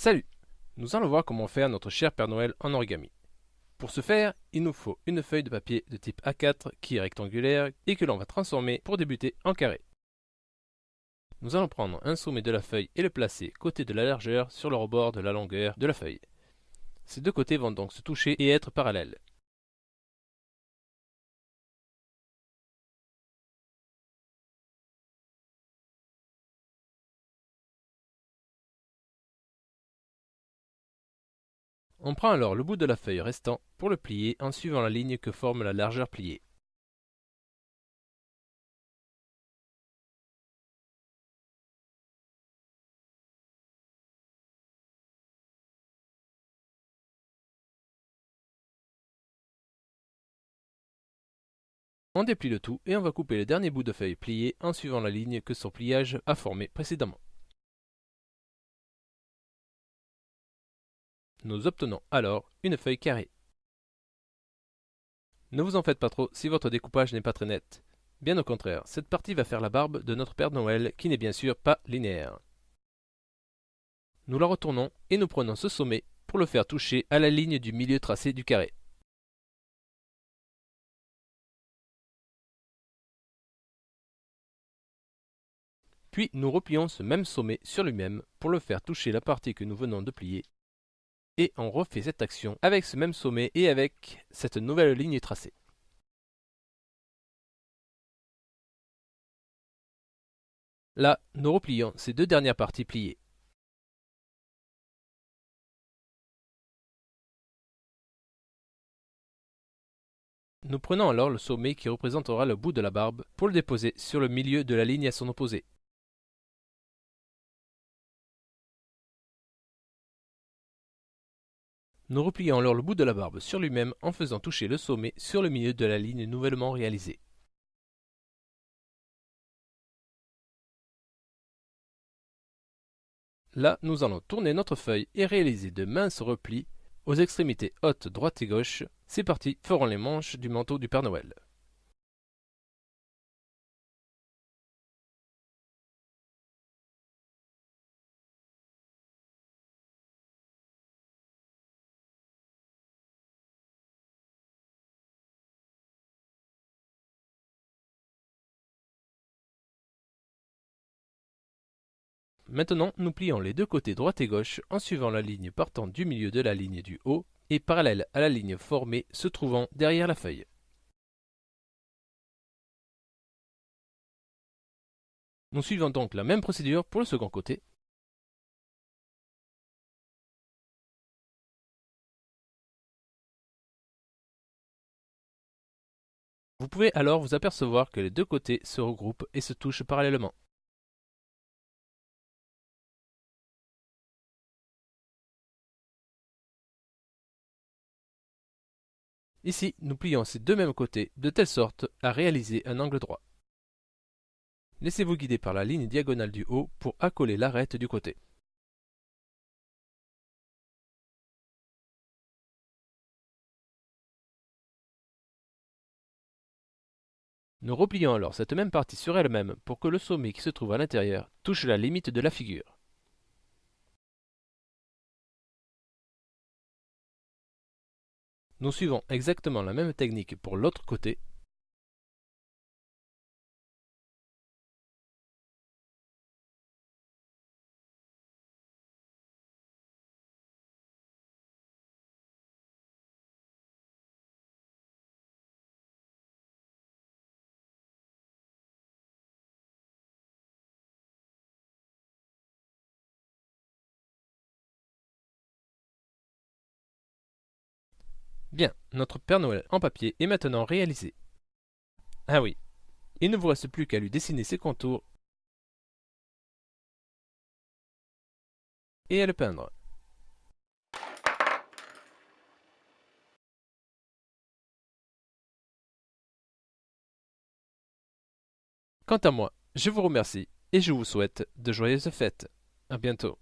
Salut! Nous allons voir comment faire notre cher Père Noël en origami. Pour ce faire, il nous faut une feuille de papier de type A4 qui est rectangulaire et que l'on va transformer pour débuter en carré. Nous allons prendre un sommet de la feuille et le placer côté de la largeur sur le rebord de la longueur de la feuille. Ces deux côtés vont donc se toucher et être parallèles. On prend alors le bout de la feuille restant pour le plier en suivant la ligne que forme la largeur pliée. On déplie le tout et on va couper le dernier bout de feuille plié en suivant la ligne que son pliage a formée précédemment. Nous obtenons alors une feuille carrée. Ne vous en faites pas trop si votre découpage n'est pas très net. Bien au contraire, cette partie va faire la barbe de notre Père Noël qui n'est bien sûr pas linéaire. Nous la retournons et nous prenons ce sommet pour le faire toucher à la ligne du milieu tracé du carré. Puis nous replions ce même sommet sur lui-même pour le faire toucher la partie que nous venons de plier. Et on refait cette action avec ce même sommet et avec cette nouvelle ligne tracée. Là, nous replions ces deux dernières parties pliées. Nous prenons alors le sommet qui représentera le bout de la barbe pour le déposer sur le milieu de la ligne à son opposé. Nous replions alors le bout de la barbe sur lui-même en faisant toucher le sommet sur le milieu de la ligne nouvellement réalisée. Là, nous allons tourner notre feuille et réaliser de minces replis aux extrémités hautes droite et gauche. Ces parties feront les manches du manteau du Père Noël. Maintenant, nous plions les deux côtés droite et gauche en suivant la ligne partant du milieu de la ligne du haut et parallèle à la ligne formée se trouvant derrière la feuille. Nous suivons donc la même procédure pour le second côté. Vous pouvez alors vous apercevoir que les deux côtés se regroupent et se touchent parallèlement. Ici, nous plions ces deux mêmes côtés de telle sorte à réaliser un angle droit. Laissez-vous guider par la ligne diagonale du haut pour accoler l'arête du côté. Nous replions alors cette même partie sur elle-même pour que le sommet qui se trouve à l'intérieur touche la limite de la figure. Nous suivons exactement la même technique pour l'autre côté. Bien, notre Père Noël en papier est maintenant réalisé. Ah oui, il ne vous reste plus qu'à lui dessiner ses contours et à le peindre. Quant à moi, je vous remercie et je vous souhaite de joyeuses fêtes. À bientôt.